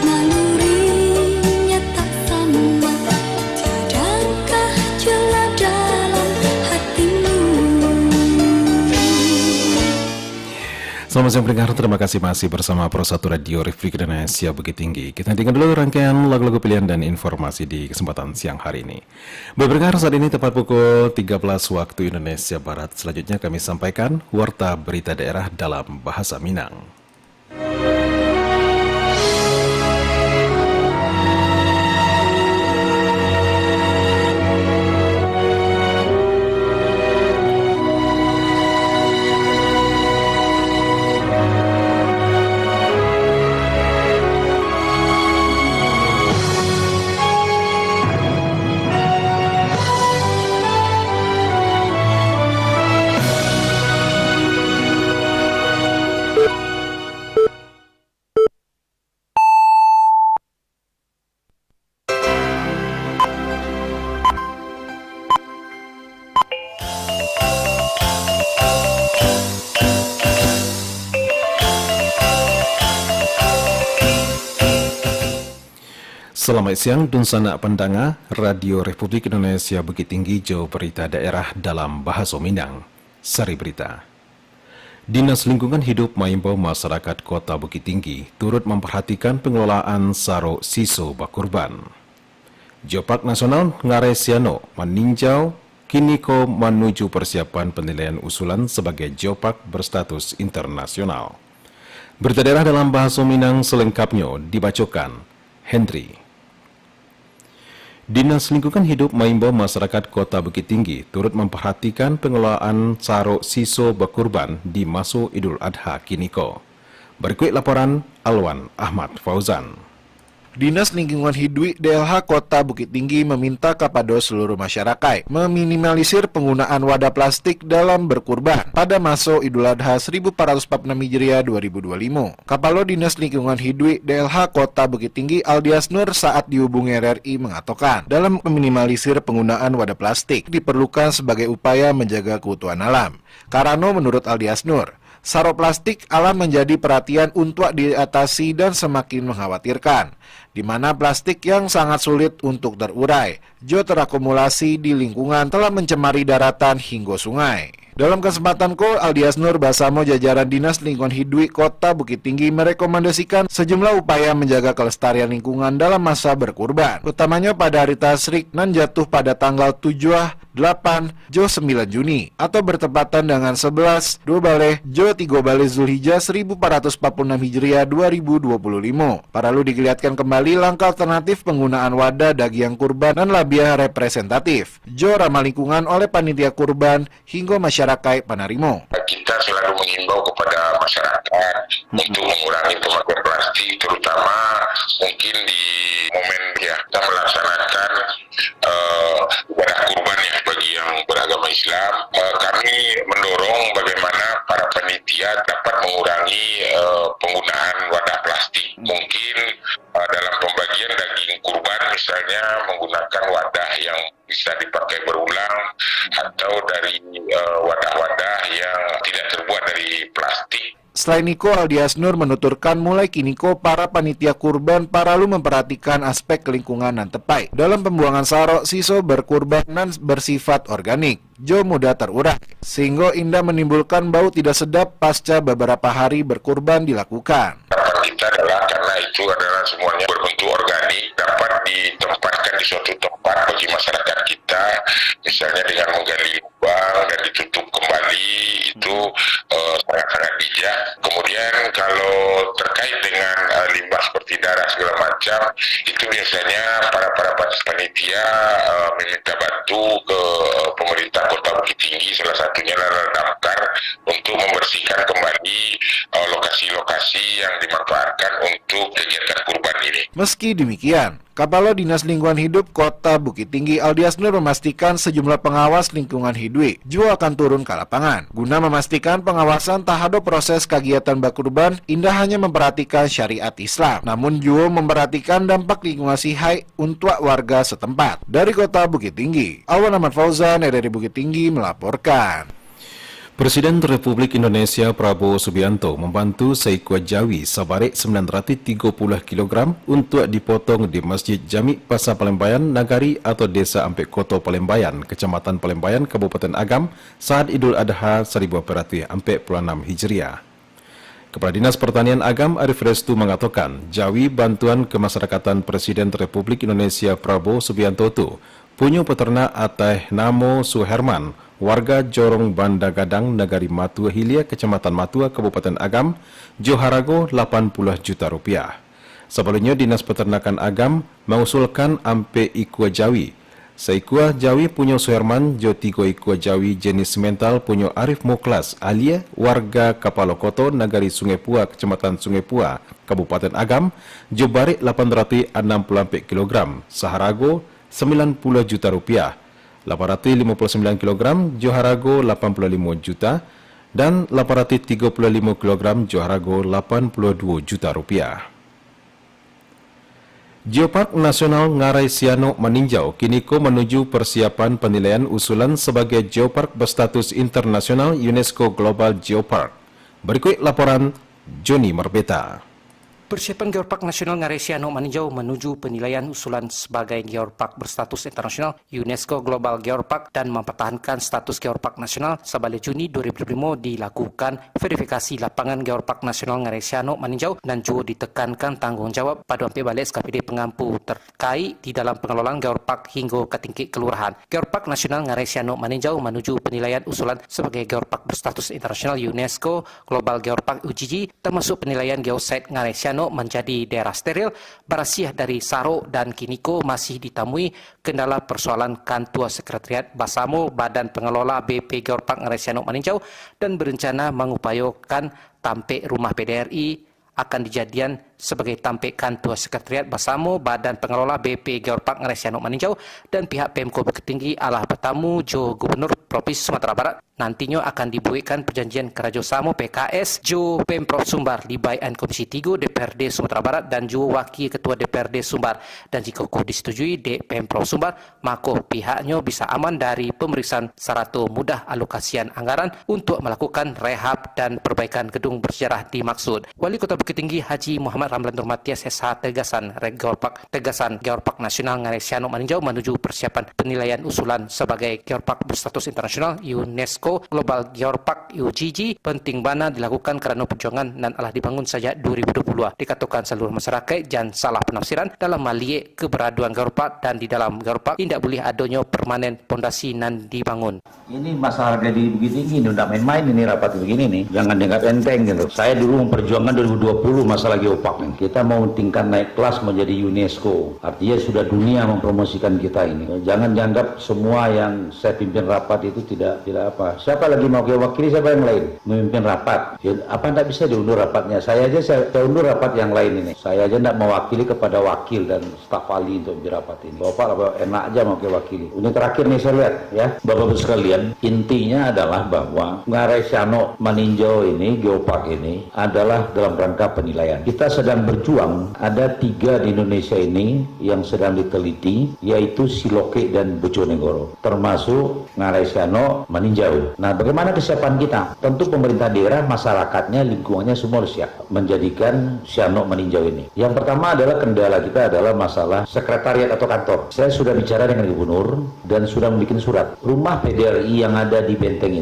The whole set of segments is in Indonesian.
nalurinya tak sama, tiadakah celah dalam hatimu. Selamat siang pendengar, terima kasih masih bersama Pro 1 Radio Republik Indonesia Bukit Tinggi. Kita tinggal dulu rangkaian lagu-lagu pilihan dan informasi di kesempatan siang hari ini. Baik pendengar, saat ini tepat pukul 13 waktu Indonesia Barat. Selanjutnya kami sampaikan Warta Berita Daerah dalam Bahasa Minang. Selamat siang, Dunsana Pendanga, Radio Republik Indonesia Bukit Tinggi, Jawa Berita Daerah dalam Bahasa Minang. Sari Berita. Dinas Lingkungan Hidup mengimbau masyarakat Kota Bukit Tinggi turut memperhatikan pengelolaan Saro Siso Bakurban. Jopak Nasional Ngaresiano meninjau Kiniko menuju persiapan penilaian usulan sebagai Jopak berstatus internasional. Berita daerah dalam Bahasa Minang selengkapnya dibacakan Henry. Dinas Lingkungan Hidup mengimbau masyarakat Kota Bukit Tinggi turut memperhatikan pengelolaan Saro Siso Bakurban di masa Idul Adha Kiniko. Berikut laporan Alwan Ahmad Fauzan. Dinas Lingkungan Hidup DLH Kota Bukit Tinggi meminta kepada seluruh masyarakat meminimalisir penggunaan wadah plastik dalam berkurban pada masa Idul Adha 1446 Hijriah 2025. Kepala Dinas Lingkungan Hidup DLH Kota Bukit Tinggi Aldias Nur saat dihubungi RRI mengatakan, dalam meminimalisir penggunaan wadah plastik diperlukan sebagai upaya menjaga keutuhan alam. Karena menurut Aldias Nur, saro plastik alam menjadi perhatian untuk diatasi dan semakin mengkhawatirkan, di mana plastik yang sangat sulit untuk terurai, terakumulasi di lingkungan telah mencemari daratan hingga sungai. Dalam kesempatan ko, Aldias Nur bersama jajaran Dinas Lingkungan Hidup Kota Bukit Tinggi merekomendasikan sejumlah upaya menjaga kelestarian lingkungan dalam masa berkurban, utamanya pada hari Tasyrik nan jatuh pada tanggal 7, 8, 9 Juni atau bertepatan dengan 11, 2 Zulhijjah 1446 Hijriah 2025. Perlu dilihatkan kembali langkah alternatif penggunaan wadah daging kurban dan labiah representatif ramah lingkungan oleh panitia kurban hingga masyarakat penerima. Kita selalu mengimbau kepada masyarakat untuk mengurangi pemakaian plastik, terutama mungkin di momen kita melaksanakan ibadah kurban ya bagi yang beragama Islam. Kami mendorong bagaimana para panitia dapat mengurangi penggunaan wadah plastik. Mungkin dalam pembagian daging kurban misalnya menggunakan wadah yang bisa dipakai berulang atau dari wadah-wadah yang tidak terbuat dari plastik. Selain itu, Aldias Nur menuturkan mulai kiniko para panitia kurban perlu memperhatikan aspek lingkungan dan tepat dalam pembuangan saro siso berkurban dan bersifat organik, mudah terurai, sehingga indah menimbulkan bau tidak sedap pasca beberapa hari berkurban dilakukan. Harapan kita adalah karena itu adalah semuanya berbentuk organik, dapat ditempatkan di suatu tempat bagi masyarakat kita, misalnya dengan menggali lubang dan ditutup kembali, itu sangat-sangat bijak. Kemudian kalau terkait dengan limbah seperti darah segala macam, itu biasanya para panitia meminta bantu ke pemerintah Kota Bukit Tinggi, salah satunya adalah Damkar, untuk membersihkan kembali lokasi-lokasi yang dimanfaatkan untuk kegiatan kurban ini. Meski demikian, Kepala Dinas Lingkungan Hidup Kota Bukit Tinggi Aldias Nur memastikan sejumlah pengawas lingkungan hidup juga akan turun ke lapangan guna memastikan pengawasan terhadap proses kegiatan berkurban indah hanya memperhatikan syariat Islam, namun juga memperhatikan dampak lingkungan sehat untuk warga setempat. Dari Kota Bukit Tinggi, Alwan Ahmad Fauzan dari Bukit Tinggi melaporkan. Presiden Republik Indonesia Prabowo Subianto membantu Seikua Jawi sebarik 930 kg untuk dipotong di Masjid Jami' Pasar Palembayan Nagari atau Desa Ampek Koto Palembayan, Kecamatan Palembayan, Kabupaten Agam saat Idul Adha 1446 Hijriah. Kepala Dinas Pertanian Agam Arif Restu mengatakan, Jawi bantuan kemasyarakatan Presiden Republik Indonesia Prabowo Subianto itu punya peternak atas Namo Suherman, warga Jorong Banda Gadang, Nagari Matua Hilia, Kecamatan Matua, Kabupaten Agam, Joharago 80 juta rupiah. Sebelumnya, Dinas Peternakan Agam mengusulkan ampe ikua Jawi. Seikua Jawi punya Suherman, jo 3 ikua Jawi jenis mental punya Arif Muklas, alia warga Kapalokoto, Nagari Sungai Pua, Kecamatan Sungai Pua, Kabupaten Agam, jo barik 860 kg, Saharago 90 juta rupiah. 859 kg Joharago 85 juta dan 835 kg Joharago 82 juta rupiah. Geopark Nasional Ngarai Siano meninjau kini menuju persiapan penilaian usulan sebagai geopark berstatus internasional UNESCO Global Geopark. Berikut laporan Joni Marbeta. Persiapan Geopark Nasional Ngarai Siano meninjau menuju penilaian usulan sebagai Geopark berstatus internasional UNESCO Global Geopark dan mempertahankan status Geopark Nasional. Sebalik Juni 2005 dilakukan verifikasi lapangan Geopark Nasional Ngarai Siano meninjau dan juga ditekankan tanggungjawab pada ampe balik SKPD pengampu terkait di dalam pengelolaan Geopark hingga ke tingkat kelurahan. Geopark Nasional Ngarai Siano meninjau menuju penilaian usulan sebagai Geopark berstatus internasional UNESCO Global Geopark UGG, termasuk penilaian geosite Ngarai Siano menjadi daerah steril, berasiah dari Saro dan kiniko masih ditemui kendala persoalan Kantua Sekretariat Basamo Badan Pengelola BP Geopark Ngarai Siano meninjau dan berencana mengupayakan tampik rumah PDRI akan dijadian sebagai tampik Kantua Sekretariat Basamo Badan Pengelola BP Geopark Ngarai Siano meninjau dan pihak Pemko Bukit Tinggi alah bertamu Jo Gubernur Provinsi Sumatera Barat. Nantinya akan dibuatkan perjanjian kerjasama PKS Jo Pemprov Sumbar libaian Komisi 3 DPRD Sumatera Barat dan juga Wakil Ketua DPRD Sumbar, dan jika disetujui di Pemprov Sumbar, maka pihaknya bisa aman dari pemeriksaan serta mudah alokasian anggaran untuk melakukan rehab dan perbaikan gedung bersejarah dimaksud. Wali Kota Bukit Tinggi Haji Muhammad Ramlan Nur Matias SH tegasan Geopark Nasional Ngarai Siano meninjau menuju persiapan penilaian usulan sebagai Geopark berstatus internasional UNESCO Global Geopark UGG penting bana dilakukan kerana perjuangan dan telah dibangun sejak 2020. Dikatakan seluruh masyarakat jangan salah penafsiran dalam melihat keberadaan Geopark, dan di dalam Geopark tidak boleh adanya permanen pondasi nan dibangun. Ini masalah di Bukit Tinggi ini udah main-main ini rapat begini nih. Jangan dianggap enteng gitu. Saya dulu memperjuangkan 2020 masalah Geopark nih. Kita mau tingkat naik kelas menjadi UNESCO. Artinya sudah dunia mempromosikan kita ini. Jangan dianggap semua yang saya pimpin rapat itu tidak apa. Siapa lagi mau wakili, siapa yang lain memimpin rapat? Ya, apa tidak bisa diundur rapatnya? Saya undur rapat yang lain ini. Saya aja tidak mewakili kepada wakil dan staf ahli untuk di rapat ini. Bapak enak aja mau wakili. Ini terakhir nih saya lihat ya, Bapak-Bapak sekalian, intinya adalah bahwa Ngarai Siano meninjau ini, Geopark ini adalah dalam rangka penilaian. Kita sedang berjuang, ada 3 di Indonesia ini yang sedang diteliti, yaitu Siloke dan Bojonegoro, termasuk Ngarai Siano meninjau. Nah, bagaimana kesiapan kita? Tentu pemerintah daerah, masyarakatnya, lingkungannya semua harus siap menjadikan Siano meninjau ini. Yang pertama adalah kendala kita adalah masalah sekretariat atau kantor. Saya sudah bicara dengan Gubernur dan sudah membuat surat. Rumah PDRI yang ada di Benteng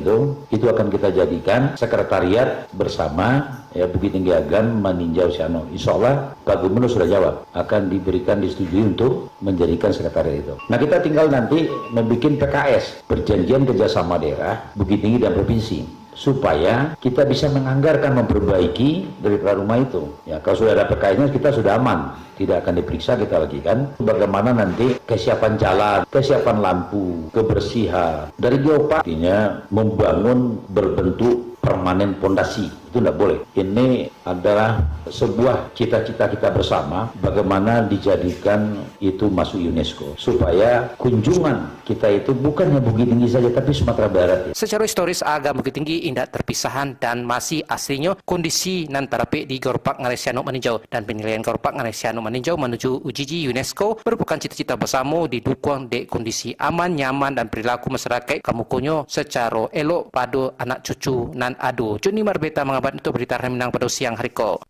itu akan kita jadikan sekretariat bersama ya Bukit Tinggi Agam meninjau Siano. Insya Allah Pak Gubernur sudah jawab akan diberikan disetujui untuk menjadikan sekretariat itu. Nah, kita tinggal nanti membuat PKS, perjanjian kerjasama daerah Bukit Tinggi dan provinsi, supaya kita bisa menganggarkan memperbaiki dari rumah itu. Ya, kalau sudah ada PKS-nya kita sudah aman, tidak akan diperiksa kita lagi kan. Bagaimana nanti kesiapan jalan, kesiapan lampu, kebersihan dari Geopark, artinya membangun berbentuk permanen pondasi Itu tidak boleh. Ini adalah sebuah cita-cita kita bersama bagaimana dijadikan itu masuk UNESCO supaya kunjungan kita itu bukannya Bukit Tinggi saja tapi Sumatera Barat. Secara historis agak Bukit Tinggi indah terpisahan dan masih aslinya kondisi nan terapi di Geopark Ngaresiano Meninjau dan penilaian Geopark Ngaresiano Meninjau menuju uji UNESCO merupakan cita-cita bersama didukung di kondisi aman, nyaman dan perilaku masyarakat kamukonyo secara elok pada anak cucu nan adu. Joni Marbeta mengabat untuk berita Reminang pada siang hari ko.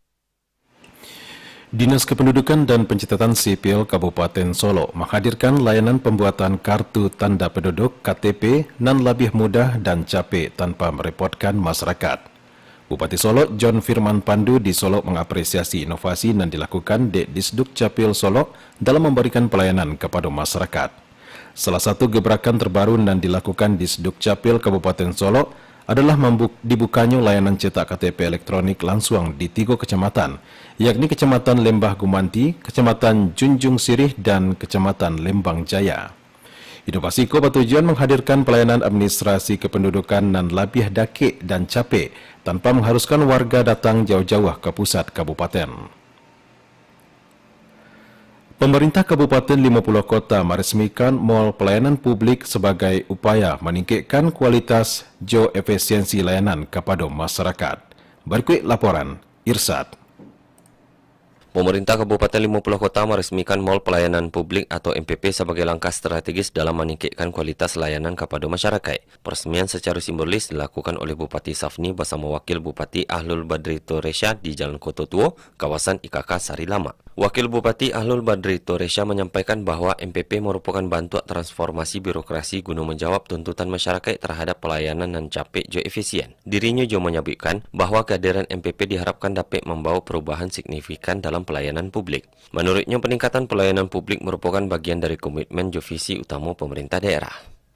Dinas Kependudukan dan Pencatatan Sipil Kabupaten Solo menghadirkan layanan pembuatan kartu tanda penduduk KTP nan lebih mudah dan capek tanpa merepotkan masyarakat. Bupati Solo John Firman Pandu di Solo mengapresiasi inovasi yang dilakukan di Disduk Capil Solo dalam memberikan pelayanan kepada masyarakat. Salah satu gebrakan terbaru yang dilakukan di Disduk Capil Kabupaten Solo adalah dibukanya layanan cetak KTP elektronik langsung di 3 kecamatan, yakni Kecamatan Lembah Gumanti, Kecamatan Junjung Sirih, dan Kecamatan Lembang Jaya. Inovasi itu bertujuan menghadirkan pelayanan administrasi kependudukan yang lebih dakik dan capek tanpa mengharuskan warga datang jauh-jauh ke pusat kabupaten. Pemerintah Kabupaten 50 Kota meresmikan Mall Pelayanan Publik sebagai upaya meningkatkan kualitas efisiensi layanan kepada masyarakat. Berikut laporan Irsad. Pemerintah Kabupaten 50 Kota meresmikan Mall Pelayanan Publik atau MPP sebagai langkah strategis dalam meningkatkan kualitas layanan kepada masyarakat. Peresmian secara simbolis dilakukan oleh Bupati Safni bersama Wakil Bupati Ahlul Badri Toresya di Jalan Koto Tuo, kawasan IKK Sari Lama. Wakil Bupati Ahlul Badri Toresya menyampaikan bahwa MPP merupakan bantuan transformasi birokrasi guna menjawab tuntutan masyarakat terhadap pelayanan yang capek jo efisien. Dirinya juga menyebutkan bahwa kehadiran MPP diharapkan dapat membawa perubahan signifikan dalam pelayanan publik. Menurutnya, peningkatan pelayanan publik merupakan bagian dari komitmen jo visi utama pemerintah daerah.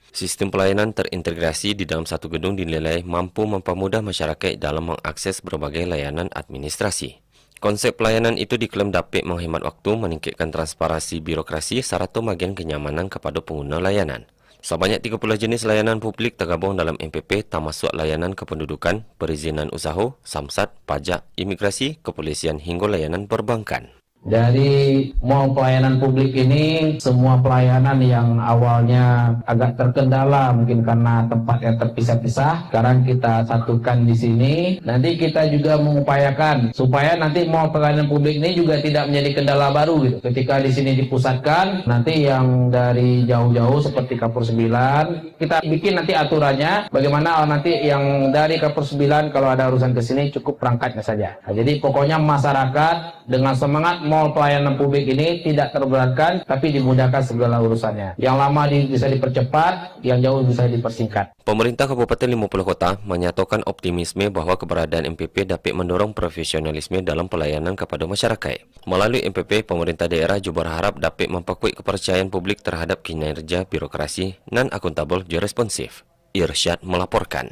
Sistem pelayanan terintegrasi di dalam satu gedung dinilai mampu mempermudah masyarakat dalam mengakses berbagai layanan administrasi. Konsep pelayanan itu diklaim dapat menghemat waktu, meningkatkan transparansi birokrasi, serta bagian kenyamanan kepada pengguna layanan. Sebanyak 30 jenis layanan publik tergabung dalam MPP, termasuk layanan kependudukan, perizinan usaha, samsat, pajak, imigrasi, kepolisian hingga layanan perbankan. Dari mall pelayanan publik ini, semua pelayanan yang awalnya agak terkendala mungkin karena tempat yang terpisah-pisah, sekarang kita satukan di sini. Nanti kita juga mengupayakan supaya nanti mall pelayanan publik ini juga tidak menjadi kendala baru gitu. Ketika di sini dipusatkan, nanti yang dari jauh-jauh seperti Kapur 9, kita bikin nanti aturannya bagaimana nanti yang dari Kapur 9 kalau ada urusan ke sini cukup perangkatnya saja. Nah, jadi pokoknya masyarakat dengan semangat mall pelayanan publik ini tidak terberatkan, tapi dimudahkan segala urusannya. Yang lama bisa dipercepat, yang jauh bisa dipersingkat. Pemerintah Kabupaten 50 Kota menyatakan optimisme bahwa keberadaan MPP dapat mendorong profesionalisme dalam pelayanan kepada masyarakat. Melalui MPP, pemerintah daerah juga berharap dapat memperkuat kepercayaan publik terhadap kinerja birokrasi dan akuntabel dan responsif. Irsyad melaporkan.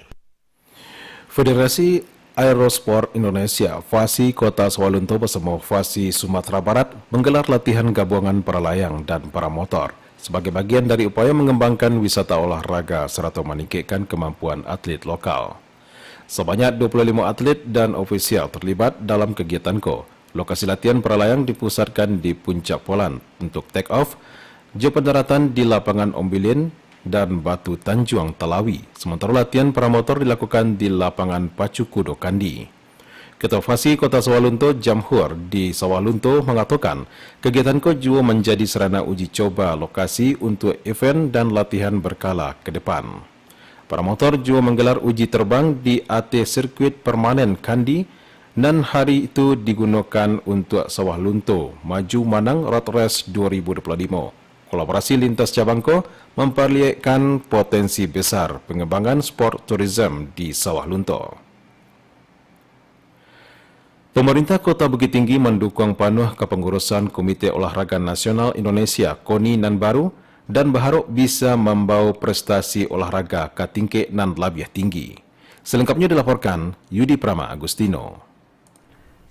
Federasi Aerosport Indonesia, FASI Kota Sawalunto bersama FASI Sumatera Barat menggelar latihan gabungan para layang dan para motor sebagai bagian dari upaya mengembangkan wisata olahraga serta meningkatkan kemampuan atlet lokal. Sebanyak 25 atlet dan ofisial terlibat dalam kegiatan ko. Lokasi latihan para layang dipusatkan di Puncak Polan untuk take off, pendaratan di lapangan Ombilin dan Batu Tanjuang Talawi. Sementara latihan para motor dilakukan di lapangan Pacu Kudo Kandi. Ketua FASI Kota Sawalunto Jamhur di Sawalunto mengatakan kegiatan ko juga menjadi sarana uji coba lokasi untuk event dan latihan berkala ke depan. Para motor juga menggelar uji terbang di AT Sirkuit Permanen Kandi dan hari itu digunakan untuk Sawalunto Maju Manang Road Race 2025. Kolaborasi lintas cabangko memperlihatkan potensi besar pengembangan sport tourism di Sawalunto. Pemerintah Kota Bukit Tinggi mendukung penuh kepengurusan Komite Olahraga Nasional Indonesia KONI nan baru dan berharap bisa membawa prestasi olahraga ke tingkat nan lebih tinggi. Selengkapnya dilaporkan Yudi Prama Agustino.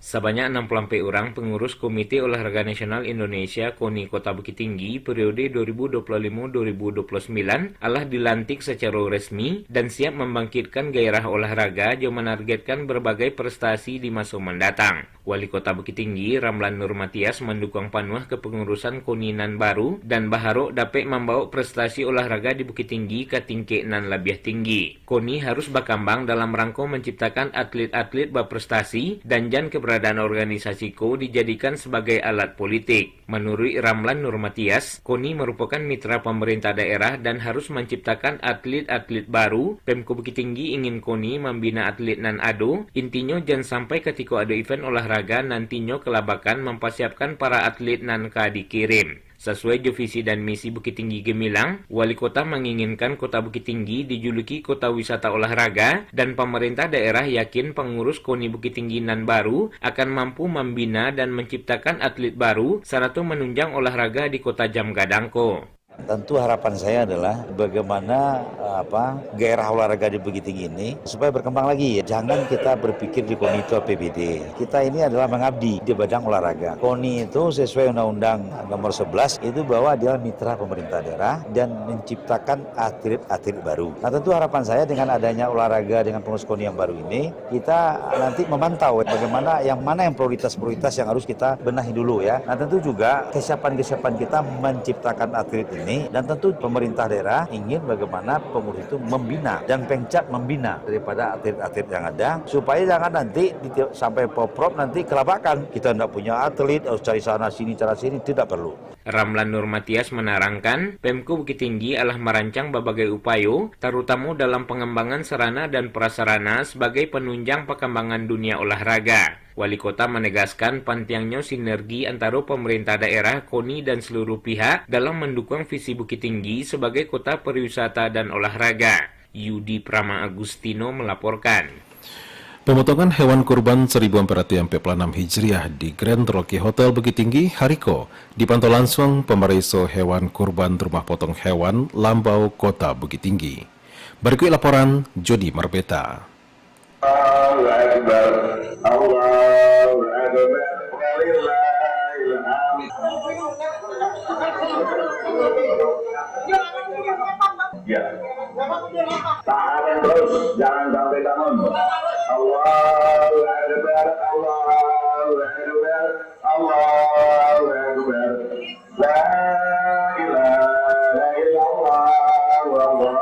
Sebanyak 64 orang pengurus Komite Olahraga Nasional Indonesia KONI Kota Bukit Tinggi periode 2025-2029 telah dilantik secara resmi dan siap membangkitkan gairah olahraga yang menargetkan berbagai prestasi di masa mendatang. Wali Kota Bukit Tinggi Ramlan Nur Matias mendukung penuh kepengurusan KONI nan baru dan berharap dapat membawa prestasi olahraga di Bukit Tinggi ke tingkat nan lebih tinggi. KONI harus berkembang dalam rangka menciptakan atlet-atlet berprestasi dan jangan keberadaan organisasi KO dijadikan sebagai alat politik. Menurut Ramlan Nur Matias, KONI merupakan mitra pemerintah daerah dan harus menciptakan atlet-atlet baru. Pemko Bukit Tinggi ingin KONI membina atlet nan ado, intinya jangan sampai ketika ada event olahraga nantinya kelabakan mempersiapkan para atlet nan dikirim. Sesuai visi dan misi Bukit Tinggi Gemilang, Wali Kota menginginkan Kota Bukit Tinggi dijuluki Kota Wisata Olahraga dan pemerintah daerah yakin pengurus KONI Bukit Tinggi nan baru akan mampu membina dan menciptakan atlet baru serta menunjang olahraga di Kota Jamgadangko. Tentu harapan saya adalah bagaimana gairah olahraga di Bukit Tinggi ini supaya berkembang lagi. Jangan kita berpikir di KONI itu APBD. Kita ini adalah mengabdi di bidang olahraga. KONI itu sesuai Undang-Undang nomor 11 itu bahwa dia mitra pemerintah daerah dan menciptakan atlet-atlet baru. Nah tentu harapan saya dengan adanya olahraga dengan pengurus KONI yang baru ini, kita nanti memantau bagaimana yang prioritas-prioritas yang harus kita benahi dulu ya. Nah tentu juga kesiapan kita menciptakan atlet ini. Dan tentu pemerintah daerah ingin bagaimana pengurus itu membina dan pencap membina daripada atlet-atlet yang ada supaya jangan nanti sampai poprov nanti kelabakan kita tidak punya atlet harus cari sana sini cara sini, tidak perlu. Ramlan Nur Matias menerangkan Pemko Bukit Tinggi telah merancang berbagai upaya terutama dalam pengembangan sarana dan prasarana sebagai penunjang perkembangan dunia olahraga. Wali Kota menegaskan pentingnya sinergi antara pemerintah daerah, KONI dan seluruh pihak dalam mendukung visi Bukit Tinggi sebagai kota pariwisata dan olahraga. Yudi Prama Agustino melaporkan. Pemotongan hewan kurban 1446 Hijriah di Grand Rocky Hotel Bukit Tinggi, Hariko, dipantau langsung pemeriksa hewan kurban Rumah Potong Hewan Lambau Kota Bukit Tinggi. Berikut laporan Jody Marbeta. Ya. Tahan terus, jangan sampai bangun. Allahu Akbar, Allahu Akbar, Allahu Akbar. La ilaha illallah, Allahu Akbar,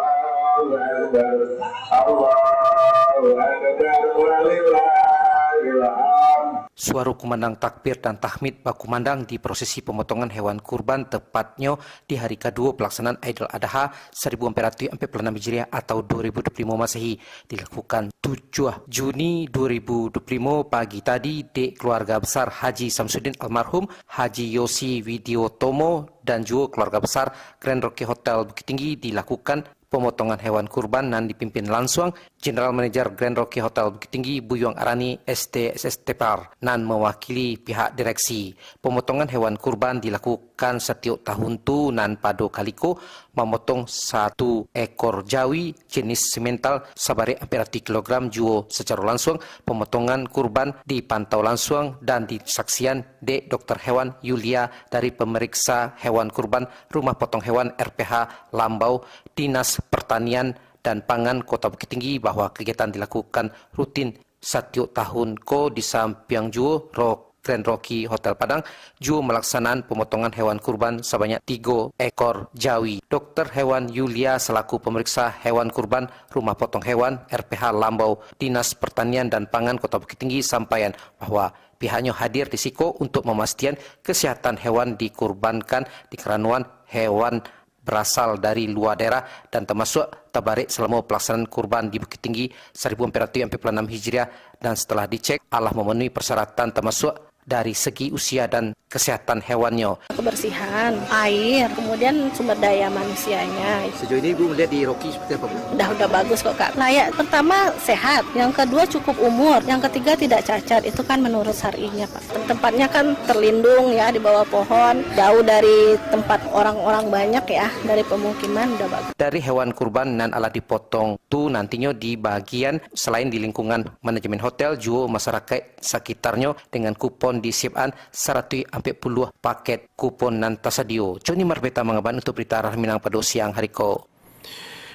Allahu Akbar, walillahil hamd. Suara kumandang takbir dan tahmid bakumandang di prosesi pemotongan hewan kurban tepatnya di hari kedua pelaksanaan Aidil Adha 1446 Hijriah atau 2025 Masehi dilakukan 7 Juni 2025 pagi tadi di keluarga besar Haji Samsudin almarhum Haji Yosi Widiotomo dan juga keluarga besar Grand Rocky Hotel Bukit Tinggi dilakukan pemotongan hewan kurban dan dipimpin langsung General Manager Grand Rocky Hotel Bukit Tinggi Buyong Arani STSS Tepar dan mewakili pihak direksi. Pemotongan hewan kurban dilakukan setiap tahun tu nan pada kaliko memotong 1 ekor jawi jenis semental sabari hampir 3 kg juo secara langsung. Pemotongan kurban dipantau langsung dan disaksian de Dr. Hewan Yulia dari pemeriksa hewan kurban Rumah Potong Hewan RPH Lambau Dinas Pertanian dan Pangan Kota Bukit Tinggi bahwa kegiatan dilakukan rutin setiap tahun di samping juga Grand Rocky Hotel Padang juga melaksanaan pemotongan hewan kurban sebanyak 3 ekor jawi. Dr. Hewan Yulia selaku pemeriksa hewan kurban Rumah Potong Hewan RPH Lambau Dinas Pertanian dan Pangan Kota Bukit Tinggi sampaikan bahwa pihaknya hadir di Siko untuk memastikan kesehatan hewan dikurbankan dikarenakan hewan berasal dari luar daerah dan termasuk tabarik selama pelaksanaan kurban di Bukit Tinggi 1446 Hijriah dan setelah dicek Allah memenuhi persyaratan termasuk dari segi usia dan kesehatan hewannya. Kebersihan, air, kemudian sumber daya manusianya. Sejauh ini Ibu melihat di Rocky seperti apa, Bu? Udah bagus kok, Kak. Layak, pertama sehat, yang kedua cukup umur, yang ketiga tidak cacat. Itu kan menurut syar'inya, Pak. Tempatnya kan terlindung ya, di bawah pohon, jauh dari tempat orang-orang banyak ya, dari pemukiman, udah bagus. Dari hewan kurban dan alat dipotong itu nantinya di bagian selain di lingkungan manajemen hotel, juga masyarakat sekitarnya dengan kupon disiapkan 140 paket kupon nan tasadio. Joni Marbeta mengaban untuk berita arah Minang pada siang hari ko.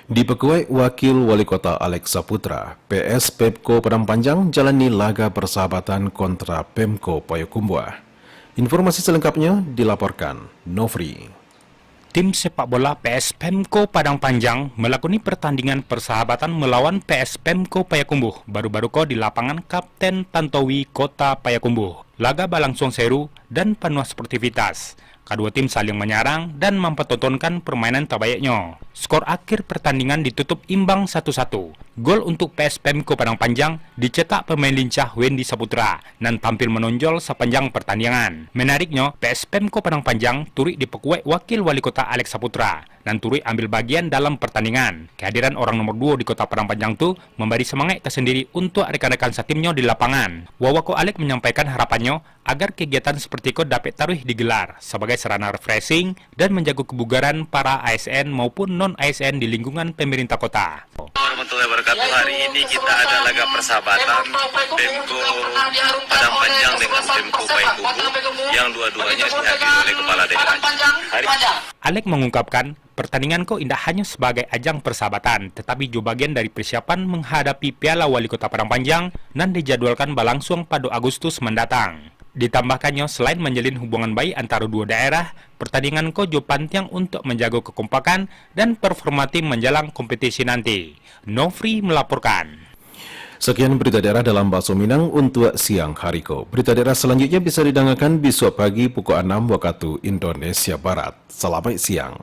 Di Pekuai, Wakil Wali Kota Alex Saputra, PS Pemko Padang Panjang jalani laga persahabatan kontra Pemko Payakumbuh. Informasi selengkapnya dilaporkan Nofri. Tim sepak bola PS Pemko Padang Panjang melakoni pertandingan persahabatan melawan PS Pemko Payakumbuh baru-baru di lapangan Kapten Tantowi Kota Payakumbuh. Laga berlangsung seru dan penuh sportivitas. Kedua tim saling menyerang dan mempertontonkan permainan terbaiknya. Skor akhir pertandingan ditutup imbang 1-1. Gol untuk PS Pemko Padang Panjang dicetak pemain lincah Wendy Saputra dan tampil menonjol sepanjang pertandingan. Menariknya, PS Pemko Padang Panjang turut dipekuai Wakil Wali Kota Alex Saputra dan turut ambil bagian dalam pertandingan. Kehadiran orang nomor 2 di Kota Padang Panjang itu memberi semangat tersendiri untuk rekan-rekan setimnya di lapangan. Wawako Alex menyampaikan harapannya agar kegiatan seperti itu dapat taruh digelar sebagai sarana refreshing dan menjaga kebugaran para ASN maupun non-ASN di lingkungan pemerintah kota. Warahmatullahi wabarakatuh. Hari ini kita ada laga persahabatan Pemko Padang Panjang dengan Pemko Payakumbuh yang dua-duanya dihadiri oleh kepala daerah. Alex mengungkapkan pertandingan kok indah hanya sebagai ajang persahabatan, tetapi juga bagian dari persiapan menghadapi Piala Wali Kota Padang Panjang dan dijadwalkan berlangsung pada Agustus mendatang. Ditambahkannya, selain menjalin hubungan baik antara dua daerah, pertandingan juga penting untuk menjaga kekompakan dan performa tim menjelang kompetisi nanti. Nofri melaporkan. Sekian berita daerah dalam Bahasa Minang untuk siang hari ko. Berita daerah selanjutnya bisa didengarkan besok pagi pukul 6 waktu Indonesia Barat. Selamat siang.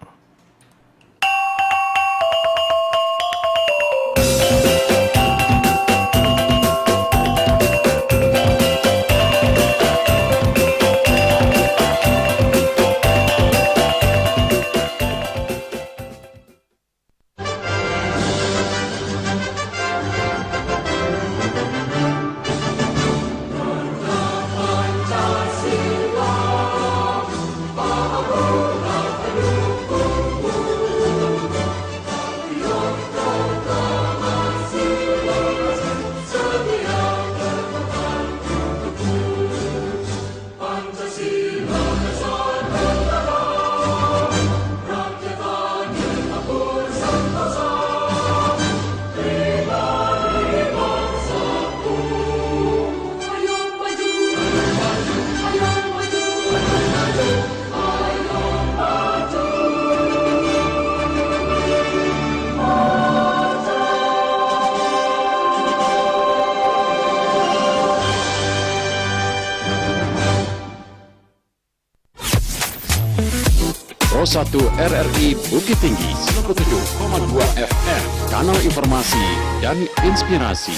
Pro 1 RRI Bukit Tinggi 97,2 FM, kanal informasi dan inspirasi.